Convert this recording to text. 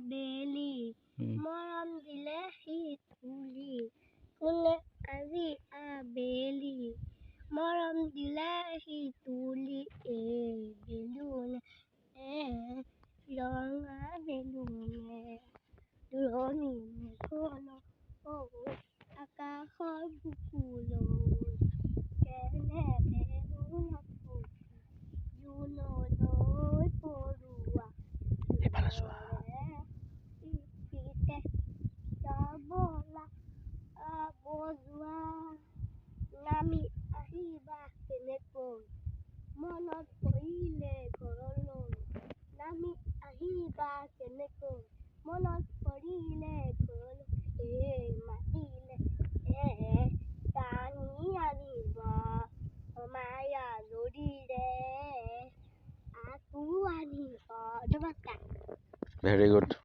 আবেলি মৰম দিলে সি তুলি কোনে আজি আবেলি মৰম দিলে সি তুলি বেলুন ৰঙা বেলুনে দূৰণি গ'ল আকাশৰ বুকুলৈ কেনে বেলুনত জোনলৈ পৰুৱা পিতে যাবলা বজোৱা নামি আহিবা কেনেকৈ মনত পৰিলে ঘৰলৈ নামি আহিবা কেনেকৈ মনত পৰিলে ঘৰলৈ মাতিলে টানি আনিবা মায়া নদীৰে আকৌ আনিবা। নমস্কাৰ। Very good.